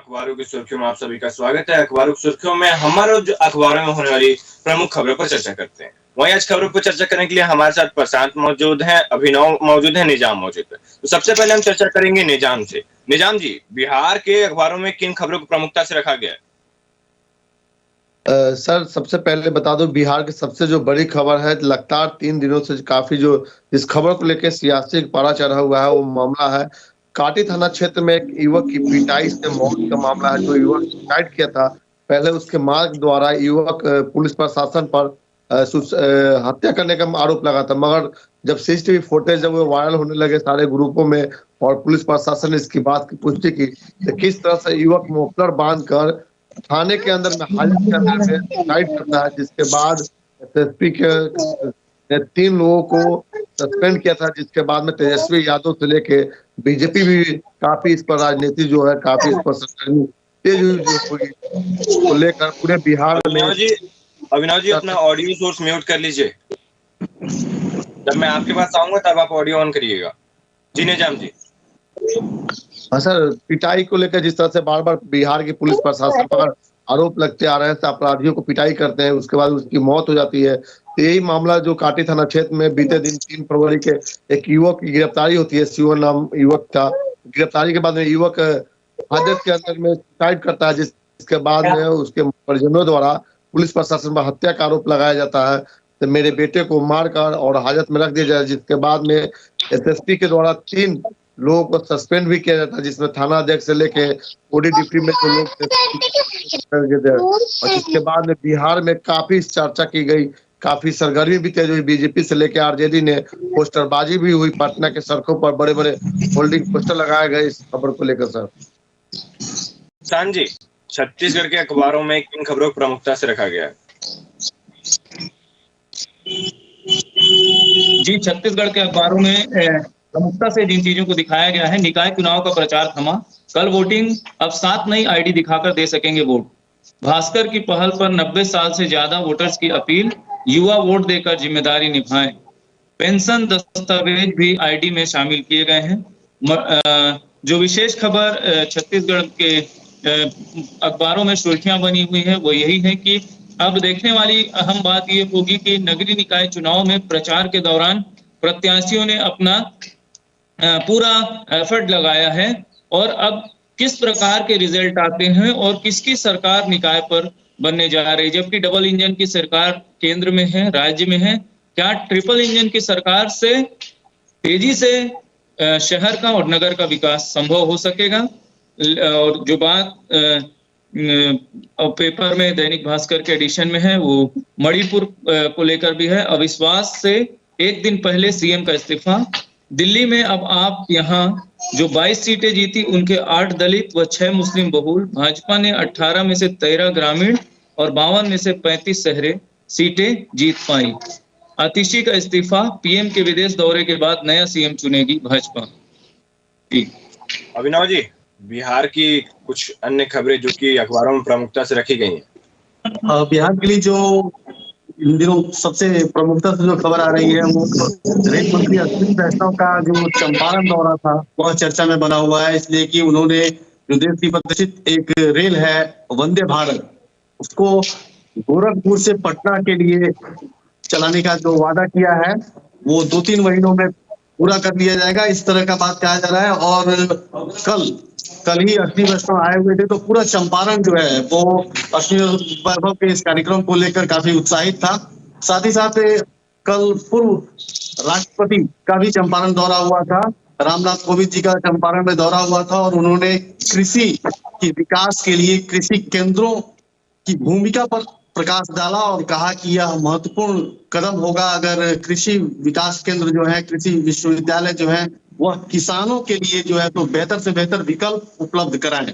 अखबारों की सुर्खियों में आप सभी का स्वागत है। अखबारों की सुर्खियों में हमारे जो अखबारों में होने वाली प्रमुख खबरों पर चर्चा करते हैं। वहीं आज खबरों पर चर्चा करने के लिए हमारे साथ प्रशांत मौजूद हैं, अभिनव मौजूद है, निजाम मौजूद है। तो सबसे पहले हम चर्चा करेंगे निजाम से। निजाम जी, बिहार के अखबारों में किन खबरों को प्रमुखता से रखा गया है? सर, सबसे पहले बता दो, बिहार की सबसे जो बड़ी खबर है, लगातार 3 दिनों से काफी जो इस खबर को लेकर सियासी पारा चढ़ा हुआ है, वो मामला है काटी थाना क्षेत्र में एक युवक की पिटाई से मौत का मामला है। जो युवक सुसाइड किया था, पहले उसके मां द्वारा युवक पुलिस प्रशासन पर हत्या करने का आरोप लगा था, मगर जब सीसीटीवी फुटेज जब वो वायरल होने लगे सारे ग्रुपों में और पुलिस प्रशासन ने इसकी बात की पुष्टि की, तो किस तरह से युवक मोफलर बांधकर थाने के अंदर में हाजत के अंदर में सुसाइड करता है, जिसके बाद एसएसपी के ने 3 लोगों को सस्पेंड किया था, जिसके बाद में तेजस्वी यादव से लेके बीजेपी भी काफी इस पर राजनीति जो है काफी इस पर सरगर्मी तेज हुई को लेकर पूरे बिहार में। अविनाश जी अपना ऑडियो सोर्स म्यूट कर लीजिए। जब मैं आपके पास आऊंगा तब आप ऑडियो ऑन करिएगा। जी निजाम जी। हाँ सर, पिटाई को लेकर जिस तरह से बार बार बिहार की पुलिस प्रशासन पर आरोप लगते आ रहे हैं, अपराधियों को पिटाई करते हैं, उसके बाद उसकी मौत हो जाती है। तो यही मामला जो काटी थाना क्षेत्र में बीते दिन 3 फरवरी के एक युवक की गिरफ्तारी होती है, शिवन नाम युवक था। गिरफ्तारी के बाद में युवक हाजत के अंदर में सुसाइड करता है, जिसके बाद में उसके परिजनों द्वारा पुलिस प्रशासन पर हत्या का आरोप लगाया जाता है। तो मेरे बेटे को मारकर और हाजत में रख दिया जाए, जिसके बाद में एसएसपी के द्वारा 3 लोगों को सस्पेंड भी किया जाता है, जिसमें थाना अध्यक्ष से लेके ओडी डिप्टी में जो लोग थे। और जिसके बाद में बिहार में काफी चर्चा की गई, काफी सरगर्मी भी तेज हुई। बीजेपी से लेके आरजेडी ने पोस्टरबाजी भी हुई, पटना के सड़कों पर बड़े बड़े होल्डिंग पोस्टर लगाए गए इस खबर को लेकर। सर शान जी, छत्तीसगढ़ के अखबारों में किन खबरों को प्रमुखता से रखा गया है? जी, छत्तीसगढ़ के अखबारों में प्रमुखता से जिन चीजों को दिखाया गया है, निकाय चुनाव का प्रचार थमा, कल वोटिंग, अब 7 नई आईडी दिखाकर दे सकेंगे वोट। भास्कर की पहल पर 90 साल से ज्यादा वोटर्स की अपील, युवा वोट देकर जिम्मेदारी निभाएं। पेंशन दस्तावेज भी आईडी में शामिल किए गए हैं। जो विशेष खबर छत्तीसगढ़ के अखबारों में सुर्खियां बनी हुई है वो यही है कि अब देखने वाली अहम बात ये होगी कि नगरीय निकाय चुनाव में प्रचार के दौरान प्रत्याशियों ने अपना पूरा एफर्ट लगाया है और अब किस प्रकार के रिजल्ट आते हैं और किसकी सरकार निकाय पर बनने जा रही है। जबकि डबल इंजन की सरकार केंद्र में है, राज्य में है, क्या ट्रिपल इंजन की सरकार से तेजी से शहर का और नगर का विकास संभव हो सकेगा? और जो बात पेपर में दैनिक भास्कर के एडिशन में है वो मणिपुर को लेकर भी है। अविश्वास से एक दिन पहले सीएम का इस्तीफा। दिल्ली में अब आप यहाँ जो 22 सीटें जीती उनके 8 दलित व 6 मुस्लिम बहुल। भाजपा ने 18 में से 13 ग्रामीण और 52 में से 35 शहरी सीटें जीत पाई। आतिशी का इस्तीफा, पीएम के विदेश दौरे के बाद नया सीएम चुनेगी भाजपा। अभिनव जी, बिहार की कुछ अन्य खबरें जो कि अखबारों में प्रमुखता से रखी गई हैं। बिहार के लिए जो इन दिनों सबसे प्रमुखता से जो खबर आ रही है वो रेल मंत्री अश्विनी वैष्णव का जो चंपारण दौरा था वह चर्चा में बना हुआ है, इसलिए कि उन्होंने जो देश की प्रतिष्ठित एक रेल है वंदे भारत, उसको गोरखपुर से पटना के लिए चलाने का जो वादा किया है वो 2-3 महीनों में पूरा कर लिया जाएगा, इस तरह का बात कहा जा रहा है। और कल ही अश्विनी वैष्णव आए हुए थे, तो पूरा चंपारण जो है वो अश्विनी वैष्णव के इस कार्यक्रम को लेकर काफी उत्साहित था। साथ ही साथ कल पूर्व राष्ट्रपति का भी चंपारण दौरा हुआ था, रामनाथ कोविंद जी का चंपारण में दौरा हुआ था और उन्होंने कृषि के विकास के लिए कृषि केंद्रों की भूमिका पर प्रकाश डाला और कहा कि यह महत्वपूर्ण कदम होगा अगर कृषि विकास केंद्र जो है, कृषि विश्वविद्यालय जो है वह किसानों के लिए जो है तो बेहतर से बेहतर विकल्प उपलब्ध कराएं।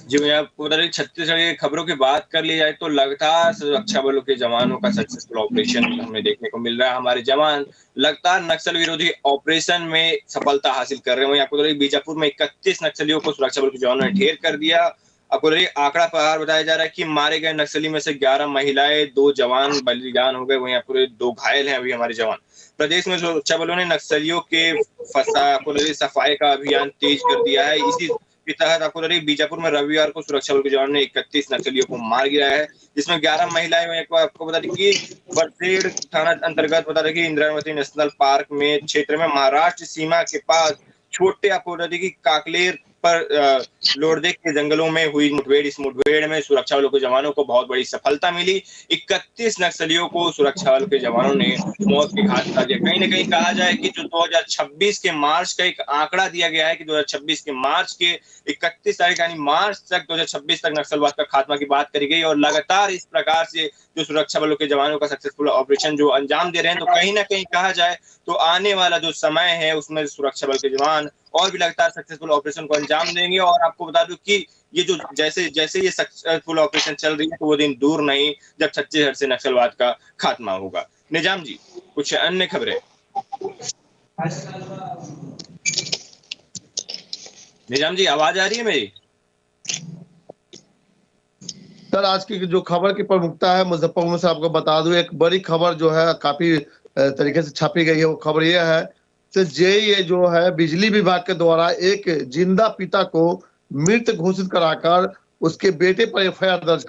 जी, मैं आपको बता दें, छत्तीसगढ़ की खबरों की बात कर ली जाए तो लगातार सुरक्षा बलों के जवानों का सक्सेसफुल ऑपरेशन हमें देखने को मिल रहा है। हमारे जवान लगातार नक्सल विरोधी ऑपरेशन में सफलता हासिल कर रहे हैं। आपको बता दें, बीजापुर में 31 नक्सलियों को सुरक्षा बल के जवानों ने ढेर कर दिया। आपको आंकड़ा प्रहार बताया जा रहा है कि मारे गए नक्सली में से 11 महिलाएं, 2 जवान बलिदान हो गए, वहीं आपको 2 घायल हैं अभी हमारे जवान। प्रदेश में सुरक्षा बलों ने नक्सलियों के सफाई का अभियान तेज कर दिया है। इसी के तहत आपको बता दें बीजापुर में रविवार को सुरक्षा बल के जवानों ने 31 नक्सलियों को मार गिराया है, जिसमें 11 महिलाएं हैं। आपको बता दें कि बरसेड़ थाना अंतर्गत बता दें कि इंद्रावती नेशनल पार्क में क्षेत्र में महाराष्ट्र सीमा के पास छोटे आपको बता दें कि काकलेर पर लोरदे के जंगलों में हुई मुठभेड़। इस मुठभेड़ में सुरक्षा बलों के जवानों को बहुत बड़ी सफलता मिली। 31 नक्सलियों को सुरक्षा बल के जवानों ने मौत के घाट उतार दिया। कहीं न कहीं कहा जाए कि जो 2026 के मार्च का एक आंकड़ा दिया गया है कि 2026 के मार्च के 31 तारीख यानी मार्च तक 2026 तक नक्सलवाद का खात्मा की बात करी गई और लगातार इस प्रकार से जो सुरक्षा बलों के जवानों का सक्सेसफुल ऑपरेशन जो अंजाम दे रहे हैं, तो कहीं ना कहीं कहा जाए तो आने वाला जो समय है उसमें सुरक्षा बल के जवान और भी लगातार सक्सेसफुल ऑपरेशन को अंजाम देंगे। और आपको बता दूं कि ये जो जैसे जैसे ये सक्सेसफुल ऑपरेशन चल रही है तो वो दिन दूर नहीं जब छत्तीसगढ़ से नक्सलवाद का खात्मा होगा। निजाम जी, कुछ अन्य खबरें? निजाम जी, आवाज आ रही है मेरी? सर, आज की जो खबर की प्रमुखता है मुजफ्फरपुर में से आपको बता दूं, एक बड़ी खबर जो है काफी तरीके से छापी गई है। वो खबर यह है कि ये जो है बिजली विभाग के द्वारा एक जिंदा पिता को मृत घोषित कराकर उसके बेटे पर एफआईआर दर्ज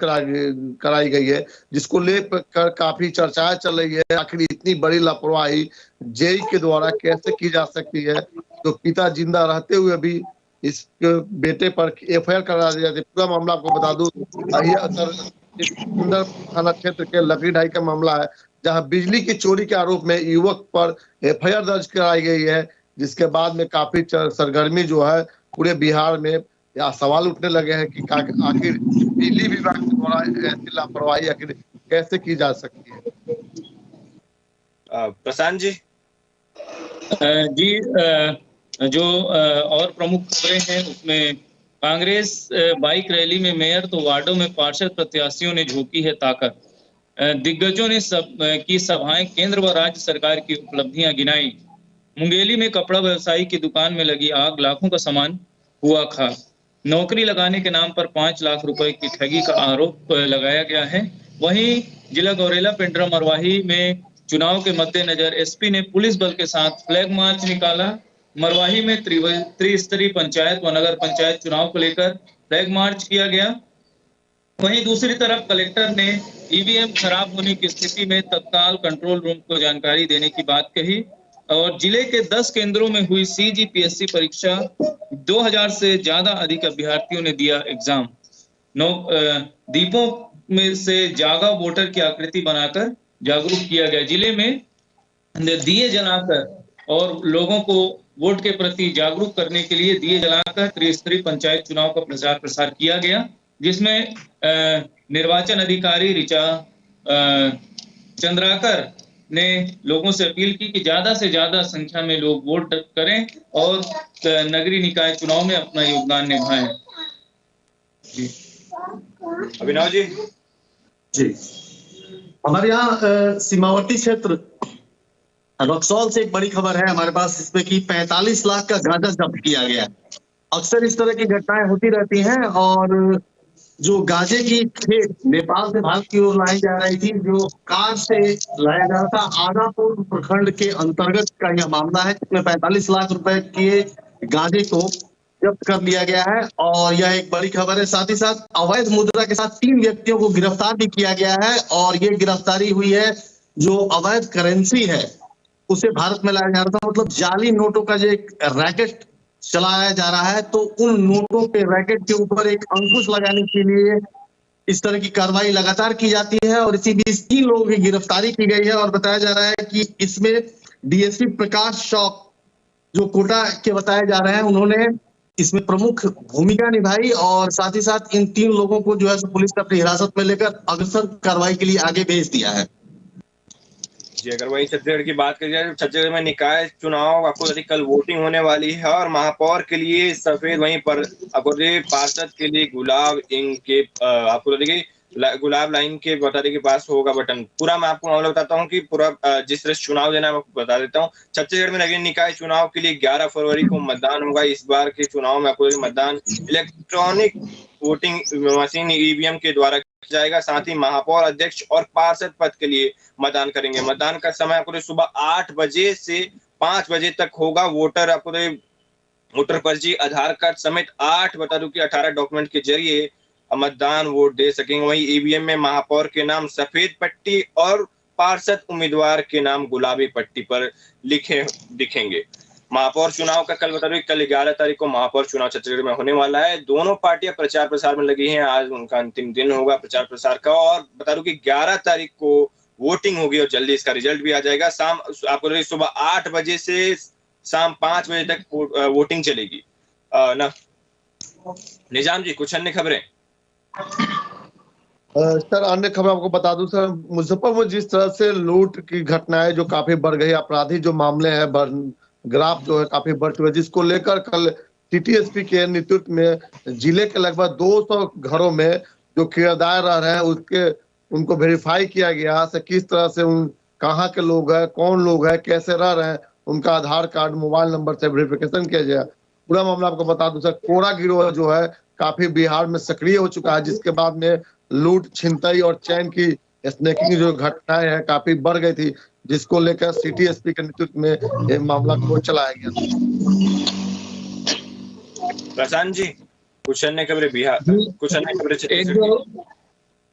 कराई गई है, जिसको लेकर काफी चर्चाएं चल रही है। आखिर इतनी बड़ी लापरवाही जेई के द्वारा कैसे की जा सकती है, तो पिता जिंदा रहते हुए भी इस बेटे पर एफआईआर करा दी जाती है। पूरा मामला आपको बता दूं, थाना क्षेत्र के लकड़ी ढाई का मामला है, जहां बिजली की चोरी के आरोप में युवक पर एफआईआर दर्ज कराई गई है, जिसके बाद में काफी सरगर्मी जो है पूरे बिहार में या सवाल उठने लगे हैं कि आखिर बिजली विभाग के द्वारा ऐसी लापरवाही आखिर कैसे की जा सकती है। प्रशांत जी? जी, जो और प्रमुख खबरें हैं उसमें कांग्रेस बाइक रैली में मेयर तो वार्डों में पार्षद प्रत्याशियों ने झोंकी है ताकत। दिग्गजों ने की सभाएं केंद्र व राज्य सरकार की उपलब्धियां गिनाई। मुंगेली में कपड़ा व्यवसायी की दुकान में लगी आग, लाखों का सामान हुआ खाक। नौकरी लगाने के नाम पर 5 लाख रुपए की ठगी का आरोप लगाया गया है। वहीं जिला गौरेला पेंड्रा मरवाही में चुनाव के मद्देनजर एसपी ने पुलिस बल के साथ फ्लैग मार्च निकाला। मरवाही में त्रिस्तरीय पंचायत व नगर पंचायत चुनाव को लेकर फ्लैग मार्च किया गया। वहीं दूसरी तरफ कलेक्टर ने ईवीएम खराब होने की स्थिति में तत्काल कंट्रोल रूम को जानकारी देने की बात कही। और जिले के 10 केंद्रों में हुई सीजीपीएससी परीक्षा, 2000 से ज्यादा अधिक अभ्यर्थियों ने दिया एग्जाम। दीपों में से जागा वोटर की आकृति बनाकर जागरूक किया गया। जिले में दिए जलाकर और लोगों को वोट के प्रति जागरूक करने के लिए दिए जलाकर त्रिस्तरीय पंचायत चुनाव का प्रचार प्रसार किया गया, जिसमें निर्वाचन अधिकारी ऋचा चंद्राकर ने लोगों से अपील की कि ज्यादा से ज्यादा संख्या में लोग वोट करें और नगरीय निकाय चुनाव में अपना योगदान निभाएं। जी अभिनव जी? जी, हमारे यहाँ सीमावर्ती क्षेत्र रक्सौल से एक बड़ी खबर है हमारे पास, इसमें कि 45 लाख का गांजा जब्त किया गया। अक्सर इस तरह की घटनाएं होती रहती हैं और जो गांजे की खेप नेपाल से भारत की ओर लाई जा रही थी, जो कार से लाया जा रहा था। आदापुर प्रखंड के अंतर्गत का यह मामला है, जिसमें 45 लाख रुपए के गांजे को जब्त कर लिया गया है और यह एक बड़ी खबर है। साथ ही साथ अवैध मुद्रा के साथ 3 व्यक्तियों को गिरफ्तार भी किया गया है और ये गिरफ्तारी हुई है जो अवैध करेंसी है उसे भारत में लाया जा रहा था। मतलब जाली नोटों का जो एक रैकेट चलाया जा रहा है, तो उन नोटों के रैकेट के ऊपर एक अंकुश लगाने के लिए इस तरह की कार्रवाई लगातार की जाती है और इसी बीच 3 लोगों की गिरफ्तारी की गई है। और बताया जा रहा है कि इसमें डीएसपी प्रकाश शौक जो कोटा के बताए जा रहे हैं, उन्होंने इसमें प्रमुख भूमिका निभाई और साथ ही साथ इन 3 लोगों को जो है पुलिस ने अपनी हिरासत में लेकर अग्रसर कार्रवाई के लिए आगे भेज दिया है। जी, अगर वही छत्तीसगढ़ की बात करी जाए, छत्तीसगढ़ में निकाय चुनाव आपको कल वोटिंग होने वाली है और महापौर के लिए सफेद, वहीं पर आपको पार्षद के लिए गुलाब इंक के आपको गुलाब लाइन के बता के पास होगा बटन। पूरा मैं आपको मामला बताता हूँ कि पूरा जिस तरह चुनाव देना है आपको बता देता हूँ। छत्तीसगढ़ में नगरीय निकाय चुनाव के लिए 11 फरवरी को मतदान होगा। इस बार के चुनाव में आपको मतदान इलेक्ट्रॉनिक वोटिंग मशीन ईवीएम के द्वारा किया जाएगा। साथ ही महापौर, अध्यक्ष और पार्षद पद के लिए मतदान करेंगे। मतदान का समय आपको सुबह 8 बजे से 5 बजे तक होगा। वोटर आपको वोटर पर्ची, आधार कार्ड समेत 8 बता दूं कि 18 डॉक्यूमेंट के जरिए मतदान वोट दे सकेंगे। वहीं ईवीएम में महापौर के नाम सफेद पट्टी और पार्षद उम्मीदवार के नाम गुलाबी पट्टी पर लिखे दिखेंगे। महापौर चुनाव का कल बता दूं कल 11 तारीख को महापौर चुनाव छत्तीसगढ़ में होने वाला है। दोनों पार्टियां प्रचार प्रसार में लगी हैं। आज उनका अंतिम दिन होगा प्रचार प्रसार का, और बता दूं कि 11 तारीख को वोटिंग होगी और जल्दी इसका रिजल्ट भी आ जाएगा। शाम आपको सुबह 8 बजे से शाम 5 बजे तक वोटिंग चलेगी ना। निजाम जी, कुछ अन्य खबरें? सर, अन्य खबर आपको बता दूं सर, मुजफ्फरपुर में जिस तरह से लूट की घटनाएं जो काफी बढ़ गई, आपराधिक जो मामले हैं, ग्राफ जो है काफी बढ़ चुका है, जिसको लेकर कल टीटीएसपी के नेतृत्व में जिले के लगभग 200 घरों में जो किराएदार रह रहे हैं उनको वेरीफाई किया गया से किस तरह से कहाँ के लोग हैं, कौन लोग हैं, कैसे रह रहे हैं, उनका आधार कार्ड, मोबाइल नंबर से वेरिफिकेशन किया गया। पूरा मामला आपको बता दूं सर, कोरा गिरोह जो है काफी बिहार में सक्रिय हो चुका है, जिसके बाद में लूट, छिनतई और चैन की स्नैकिंग जो घटनाएं हैं काफी बढ़ गई थी, जिसको लेकर सिटी एसपी के नेतृत्व में ये मामला को चलाया गया। प्रशांत जी, कुछ अन्य खबरें बिहार, कुछ अन्य खबरें?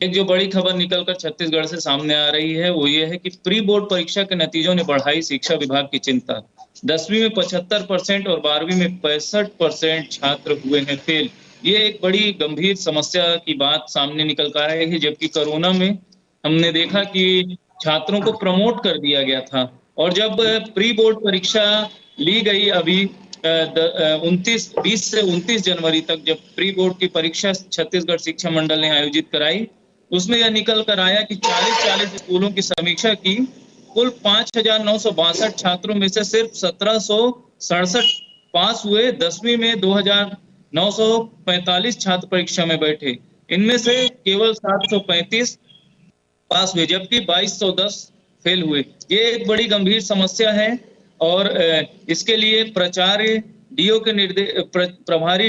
एक जो बड़ी खबर निकलकर छत्तीसगढ़ से सामने आ रही है वो ये है कि प्री बोर्ड परीक्षा के नतीजों ने बढ़ाई शिक्षा विभाग की चिंता। 10वीं में 75% और 12वीं में 65% छात्र हुए हैं फेल। ये एक बड़ी गंभीर समस्या की बात सामने निकल कर आई है, जबकि कोरोना में हमने देखा कि छात्रों को प्रमोट कर दिया गया था। और जब प्री बोर्ड परीक्षा ली गई अभी 20 से 29 जनवरी तक जब प्री बोर्ड की परीक्षा छत्तीसगढ़ शिक्षा मंडल ने आयोजित कराई, उसमें यह निकल कर आया कि 40 स्कूलों की समीक्षा की, कुल 5,962 छात्रों में से सिर्फ 1,767 पास हुए। 10वीं में 2,945 छात्र परीक्षा में बैठे, इनमें से केवल 735 पास हुए, जबकि 2,210 फेल हुए। ये एक बड़ी गंभीर समस्या है और इसके लिए प्रभारी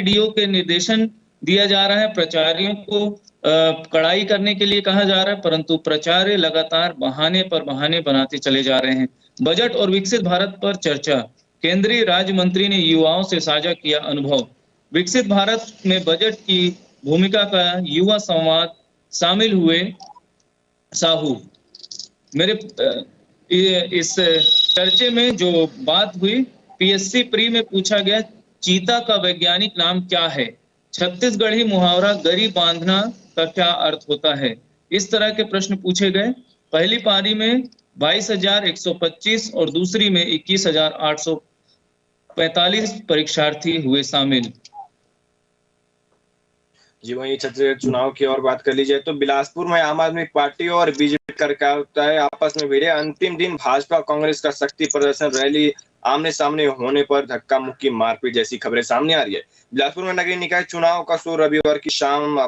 डीओ के निर्देशन दिया जा रहा है। प्राचार्यों को कड़ाई करने के लिए कहा जा रहा है, परंतु प्राचार्य लगातार बहाने पर बहाने बनाते चले जा रहे हैं। बजट और विकसित भारत पर चर्चा, केंद्रीय राज्य मंत्री ने युवाओं से साझा किया अनुभव। विकसित भारत में बजट की भूमिका का युवा संवाद, शामिल हुए साहू। मेरे इस चर्चे में जो बात हुई, पीएससी प्री में पूछा गया चीता का वैज्ञानिक नाम क्या है। छत्तीसगढ़ी मुहावरा गरीब बांधना का क्या अर्थ होता है, इस तरह के प्रश्न पूछे गए। पहली पारी में 22,125 और दूसरी में 21,845 परीक्षार्थी हुए शामिल। जी, वहीं छत्तीसगढ़ चुनाव की और बात कर ली जाए तो बिलासपुर में आम आदमी पार्टी और बीजेपी कार्यकर्ता आपस में भिड़े। अंतिम दिन भाजपा कांग्रेस का शक्ति प्रदर्शन, रैली, आमने सामने होने पर धक्का मुक्की, मारपीट जैसी खबरें सामने आ रही है। बिलासपुर में नगरीय निकाय चुनाव का शोर रविवार की शाम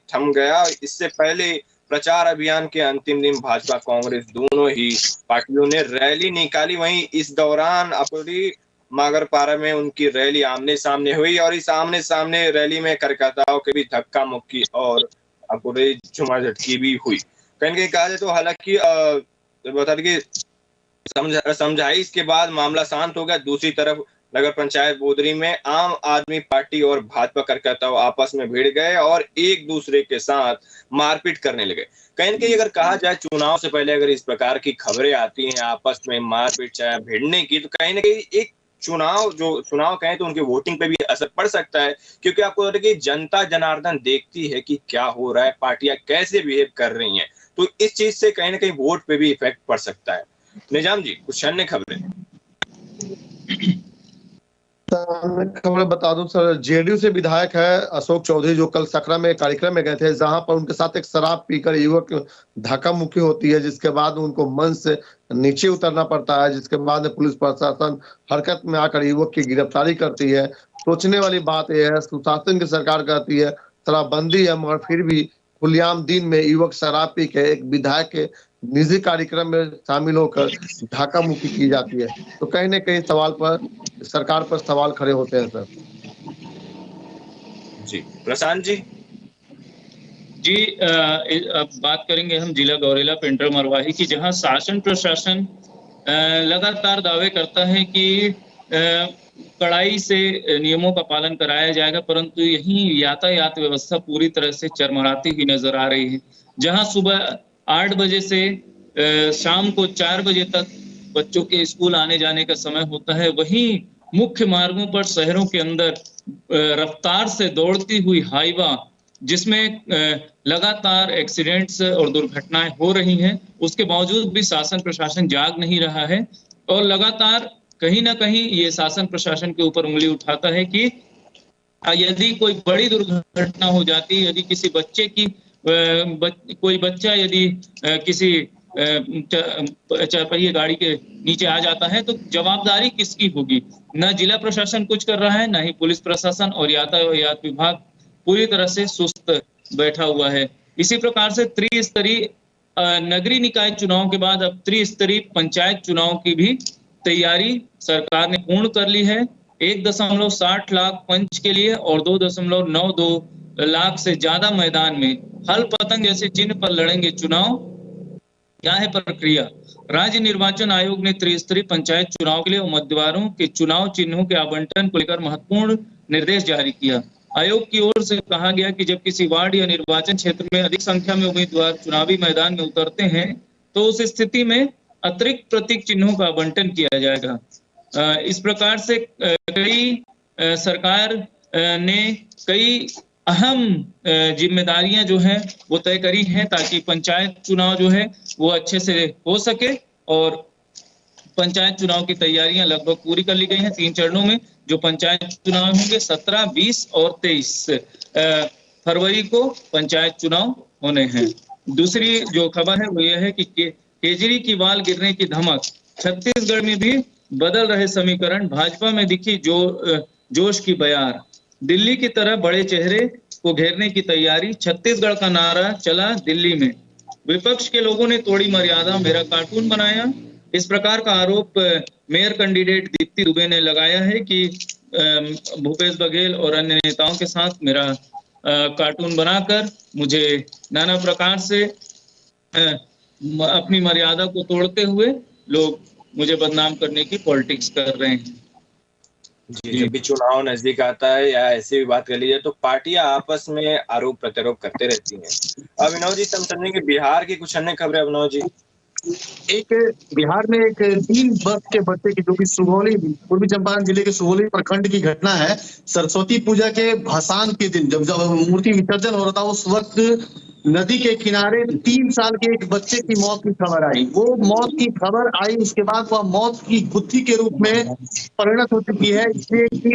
थम गया। इससे पहले प्रचार अभियान के अंतिम दिन भाजपा कांग्रेस दोनों ही पार्टियों ने रैली निकाली। वहीं इस दौरान मागरपारा में उनकी रैली आमने सामने हुई और इस आमने सामने रैली में कार्यकर्ताओं के भी धक्का मुक्की और झुमाझटकी भी हुई। कहीं कहा जाए तो हालांकि बता दें कि समझाइश के बाद मामला शांत हो गया। दूसरी तरफ नगर पंचायत बोदरी में आम आदमी पार्टी और भाजपा कार्यकर्ताओं आपस में भिड़ गए और एक दूसरे के साथ मारपीट करने लगे। कहीं न कहीं अगर कहा जाए चुनाव से पहले अगर इस प्रकार की खबरें आती हैं आपस में मारपीट चाहे भिड़ने की, तो कहीं न कहीं एक चुनाव कहें तो उनके वोटिंग पे भी असर पड़ सकता है, क्योंकि आपको पता है कि जनता जनार्दन देखती है कि क्या हो रहा है, पार्टियां कैसे बिहेव कर रही हैं, तो इस चीज से कहीं ना कहीं वोट पे भी इफेक्ट पड़ सकता है। निजाम जी, कुछ अन्य खबरें? खबर बता दूं सर, जेडीयू से विधायक है अशोक चौधरी, जो कल सकरा में कार्यक्रम में गए थे, जहां पर उनके साथ एक शराब पीकर युवक धक्का मुक्की होती है, जिसके बाद उनको मंच से नीचे उतरना पड़ता है, जिसके बाद पुलिस प्रशासन हरकत में आकर युवक की गिरफ्तारी करती है। सोचने वाली बात यह है, सुशासन की सरकार कहती है शराबबंदी है, मगर फिर भी खुलेआम दिन में युवक शराब पी के एक विधायक के निजी कार्यक्रम में शामिल होकर धक्का मुक्की की जाती है। तो कहीं न कहीं सरकार पर सवाल खड़े होते हैं सर। जी, प्रशांत जी। जी, अब बात करेंगे हम जिला गौरेला पेंटर मरवाही की, जहां शासन प्रशासन लगातार दावे करता है कि कड़ाई से नियमों का पालन कराया जाएगा, परंतु यही यातायात व्यवस्था पूरी तरह से चरमराती हुई नजर आ रही है। जहां सुबह 8 बजे से शाम को 4 बजे तक बच्चों के स्कूल आने जाने का समय होता है, वहीं मुख्य मार्गों पर शहरों के अंदर रफ्तार से दौड़ती हुई हाइवा, जिसमें लगातार एक्सीडेंट्स और दुर्घटनाएं हो रही हैं, उसके बावजूद भी शासन प्रशासन जाग नहीं रहा है और लगातार कहीं ना कहीं ये शासन प्रशासन के ऊपर उंगली उठाता है कि यदि कोई बड़ी दुर्घटना हो जाती है, यदि किसी बच्चे की कोई बच्चा यदि किसी चारपहिया गाड़ी के नीचे आ जाता है तो जवाबदारी किसकी होगी? न जिला प्रशासन कुछ कर रहा है, न ही पुलिस प्रशासन, और यातायात विभाग पूरी तरह से सुस्त बैठा हुआ है। इसी प्रकार से त्रिस्तरीय नगरीय निकाय चुनाव के बाद अब त्रिस्तरीय पंचायत चुनाव की भी तैयारी सरकार ने पूर्ण कर ली है। 1.60 लाख पंच के लिए और 2.92 लाख से ज्यादा मैदान में हल पतंग जैसे चिन्ह पर लड़ेंगे चुनाव। क्या है प्रक्रिया? राज्य निर्वाचन आयोग ने त्रिस्तरीय पंचायत चुनाव के लिए उम्मीदवारों के चुनाव चिन्हों के आवंटन को लेकर महत्वपूर्ण निर्देश जारी किया। आयोग की ओर से कहा गया कि जब किसी वार्ड या निर्वाचन क्षेत्र में अधिक संख्या में उम्मीदवार चुनावी मैदान में उतरते हैं तो उस स्थिति में अतिरिक्त प्रतीक चिन्हों का आवंटन किया जाएगा। इस प्रकार से सरकार ने कई अहम जिम्मेदारियां जो है वो तय करी हैं ताकि पंचायत चुनाव जो है वो अच्छे से हो सके, और पंचायत चुनाव की तैयारियां लगभग पूरी कर ली गई हैं। 3 चरणों में जो पंचायत चुनाव होंगे 17, 20 और 23 फरवरी को पंचायत चुनाव होने हैं। दूसरी जो खबर है वो यह है कि केजरीवाल गिरने की धमक, छत्तीसगढ़ में भी बदल रहे समीकरण, भाजपा में दिखी जोश की बयार, दिल्ली की तरह बड़े चेहरे को घेरने की तैयारी, छत्तीसगढ़ का नारा चला दिल्ली में, विपक्ष के लोगों ने तोड़ी मर्यादा, मेरा कार्टून बनाया। इस प्रकार का आरोप मेयर कैंडिडेट दीप्ति दुबे ने लगाया है कि भूपेश बघेल और अन्य नेताओं के साथ मेरा कार्टून बनाकर मुझे नाना प्रकार से अपनी मर्यादा को तोड़ते हुए लोग मुझे बदनाम करने की पॉलिटिक्स कर रहे हैं। जी, जब भी चुनाव नजदीक आता है या ऐसी भी बात कर ली जाए तो पार्टियां आपस में आरोप प्रत्यारोप करते रहती हैं। अभिनव जी, हम समझेंगे बिहार की कुछ अन्य खबरें। अभिनव जी, एक बिहार में एक 3 वर्ष के बच्चे की, जो कि सुगौली, पूर्वी चंपारण जिले के सुगौली प्रखंड की घटना है। सरस्वती पूजा के भसान के दिन जब मूर्ति विसर्जन हो रहा था, उस वक्त नदी के किनारे 3 साल के एक बच्चे की मौत की खबर आई। वो मौत की खबर आई, उसके बाद वह मौत की गुत्थी के रूप में परिणत हो चुकी है। इसलिए कि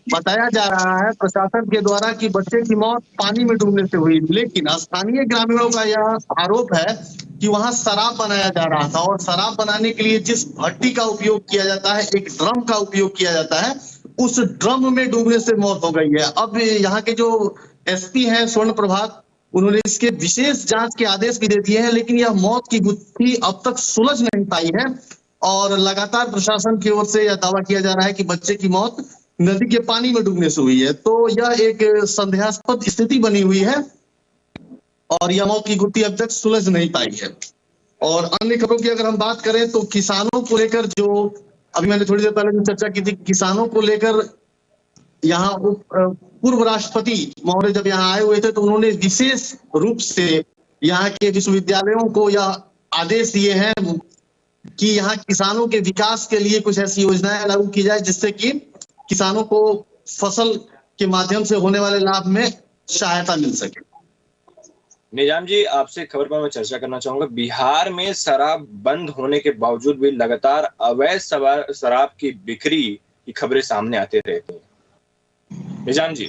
बताया जा रहा है प्रशासन के द्वारा कि बच्चे की मौत पानी में डूबने से हुई, लेकिन स्थानीय ग्रामीणों का यह आरोप है कि वहां शराब बनाया जा रहा था, और शराब बनाने के लिए जिस भट्टी का उपयोग किया जाता है, एक ड्रम का उपयोग किया जाता है, उस ड्रम में डूबने से मौत हो गई है। अब यहाँ के जो एसपी हैं स्वर्ण प्रभात, उन्होंने इसके विशेष जांच के आदेश भी दे दिए हैं, लेकिन यह मौत की गुत्थी अब तक सुलझ नहीं पाई है और लगातार प्रशासन की ओर से यह दावा किया जा रहा है कि बच्चे की मौत नदी के पानी में डूबने से हुई है। तो यह एक संदेहास्पद स्थिति बनी हुई है और यह मौत की गुत्थी अब तक सुलझ नहीं पाई है। और अन्य खबरों की अगर हम बात करें तो किसानों को लेकर, जो अभी मैंने थोड़ी देर पहले जो चर्चा की थी, किसानों को लेकर यहाँ पूर्व राष्ट्रपति महोदय जब यहाँ आए हुए थे तो उन्होंने विशेष रूप से यहाँ के विश्वविद्यालयों को यह आदेश दिए हैं कि यहाँ किसानों के विकास के लिए कुछ ऐसी योजनाएं लागू की जाए जिससे कि किसानों को फसल के माध्यम से होने वाले लाभ में सहायता मिल सके। निजाम जी, आपसे खबर पर मैं चर्चा करना चाहूंगा। बिहार में शराब बंद होने के बावजूद भी लगातार अवैध शराब की बिक्री की खबरें सामने आते रहती हैं। निजाम जी,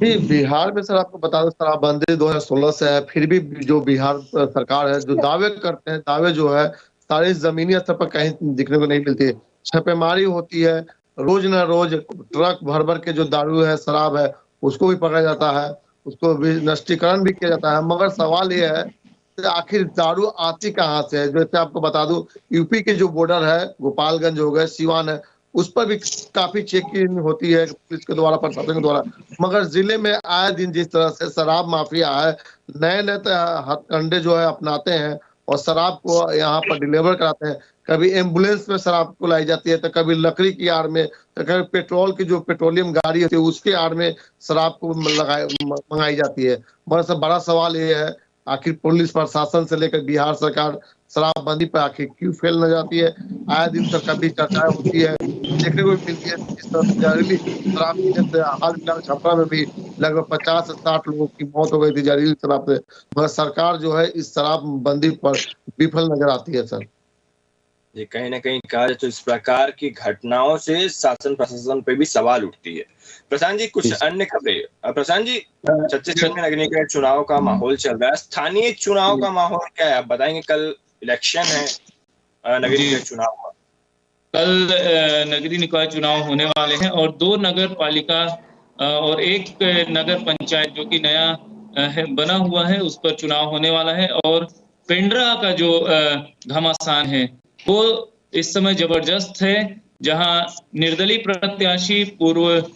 बिहार में सर आपको बता दो, शराबबंदी 2016 से है, फिर भी जो बिहार सरकार है जो दावे करते हैं, दावे जो है सारे जमीनी स्तर पर कहीं दिखने को नहीं मिलती है। छापेमारी होती है, रोज न रोज ट्रक भर भर के जो दारू है, शराब है, उसको भी पकड़ा जाता है, उसको भी नष्टीकरण भी किया जाता है। मगर सवाल ये है कि आखिर दारू आती कहाँ से है? जैसे आपको बता दूं, यूपी के जो बॉर्डर है, गोपालगंज हो गए, सिवान है, उस पर भी काफी चेकिंग होती है पुलिस के द्वारा, प्रशासन के द्वारा। मगर जिले में आए दिन जिस तरह से शराब माफिया है, नए नए हथकंडे जो है अपनाते हैं, और शराब को यहाँ पर डिलीवर कराते हैं। कभी एम्बुलेंस में शराब को लाई जाती है, तो कभी लकड़ी की आड़ में, तो कभी पेट्रोल की जो पेट्रोलियम गाड़ी होती है उसके आड़ में शराब को मंगाई जाती है। बड़ा सवाल ये है, आखिर पुलिस प्रशासन से लेकर बिहार सरकार शराबबंदी पर आखिर क्यों फेल न जाती है? आए दिन तो कभी चर्चाएं होती है, देखने को भी मिलती है। जिस तरह से जहरीली शराब पीने से हाल फिलहाल छपरा में भी लगभग 50 से 60 लोगों की मौत हो गई थी जहरीली शराब से। मगर सरकार जो है इस शराबबंदी पर विफल नजर आती है सर। ये कहीं न कहीं कहा जाए तो इस प्रकार की घटनाओं से शासन प्रशासन पे भी सवाल उठती है। प्रशांत जी, कुछ अन्य खबरें। प्रशांत जी, छत्तीसगढ़ में नगरीय निकाय चुनाव का माहौल चल रहा है। स्थानीय चुनाव का माहौल क्या है, आप बताएंगे? कल इलेक्शन है नगरीय निकाय चुनाव का। कल नगरीय निकाय चुनाव होने वाले हैं और 2 नगर पालिका और 1 नगर पंचायत जो कि नया बना हुआ है उस पर चुनाव होने वाला है। और पेंड्रा का जो घमासान है वो इस समय जबरदस्त है, जहां निर्दलीय प्रत्याशी पूर्व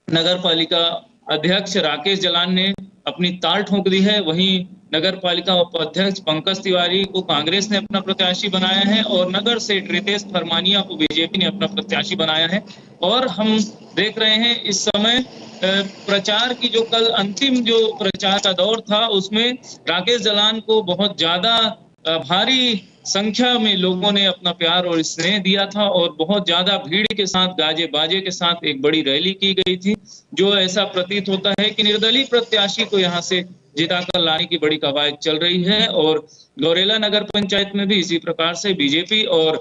नगर पालिका अध्यक्ष राकेश जलान ने अपनी ताल ठोक दी है। वहीं नगर पालिका उपाध्यक्ष पंकज तिवारी को कांग्रेस ने अपना प्रत्याशी बनाया है और नगर से रितेश फरमानिया को बीजेपी ने अपना प्रत्याशी बनाया है। और हम देख रहे हैं इस समय प्रचार की जो कल अंतिम जो प्रचार का दौर था उसमें राकेश जलान को बहुत ज्यादा भारी संख्या में लोगों ने अपना प्यार और स्नेह दिया था और बहुत ज्यादा भीड़ के साथ गाजे बाजे के साथ एक बड़ी रैली की गई थी, जो ऐसा प्रतीत होता है कि निर्दलीय प्रत्याशी को यहाँ से जिताकर लाने की बड़ी कवायद चल रही है। और गौरेला नगर पंचायत में भी इसी प्रकार से बीजेपी और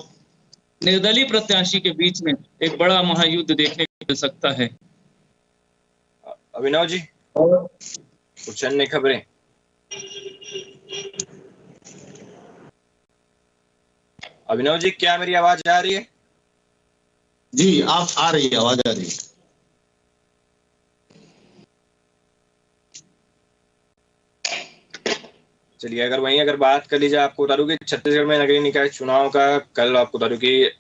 निर्दलीय प्रत्याशी के बीच में एक बड़ा महायुद्ध देखने को मिल सकता है। अभिनव जी, और कुछ अन्य खबरें? अभिनव जी, क्या मेरी आवाज आ रही है? जी, आप आ रही है, आवाज आ रही है। चलिए, अगर बात कर लीजिए, आपको बता दूं कि छत्तीसगढ़ में नगरीय निकाय चुनाव का कल आपको बता दूं कि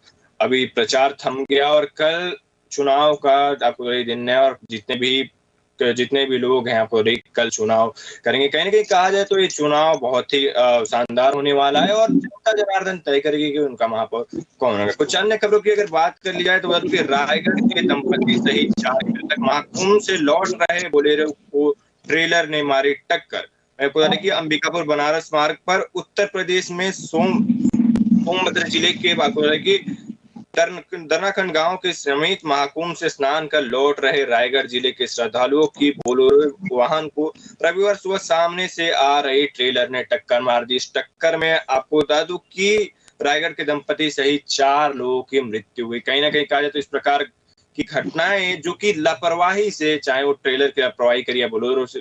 अभी प्रचार थम गया और कल चुनाव का आपको दिन है और जितने भी लोग हैं आपको कल चुनाव करेंगे। कहीं ना कहीं कहा जाए तो ये चुनाव बहुत ही शानदार होने वाला है और जनता जनार्दन तय करेगी कि उनका महापौर कौन होगा। कुछ अन्य खबरों की अगर बात कर ली जाए तो रायगढ़ के दंपति सहित 4 दिन तक महाकुंभ से लौट रहे बोलेरो को ट्रेलर ने मारी टक्कर। आपको बता दें कि अंबिकापुर बनारस मार्ग पर उत्तर प्रदेश में सोनभद्र जिले के दर्नाखंड गांव के समीप महाकुंभ से स्नान कर लौट रहे रायगढ़ जिले के श्रद्धालुओं की बोलेरो वाहन को रविवार सुबह सामने से आ रही ट्रेलर ने टक्कर मार दी। इस टक्कर में आपको बता दूं कि रायगढ़ के दंपति सहित 4 लोगों की मृत्यु हुई। कहीं ना कहीं कहा जाए तो इस प्रकार की घटनाएं जो कि लापरवाही से, चाहे वो ट्रेलर की लापरवाही करी या बोलेरो की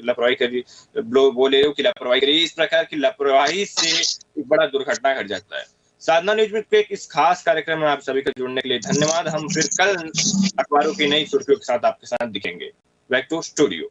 लापरवाही करी, इस प्रकार की लापरवाही से एक बड़ा दुर्घटना घट जाता है। साधना न्यूज में एक इस खास कार्यक्रम में आप सभी का जुड़ने के लिए धन्यवाद। हम फिर कल अखबारों की नई सुर्खियों के साथ आपके साथ दिखेंगे। Back to studio.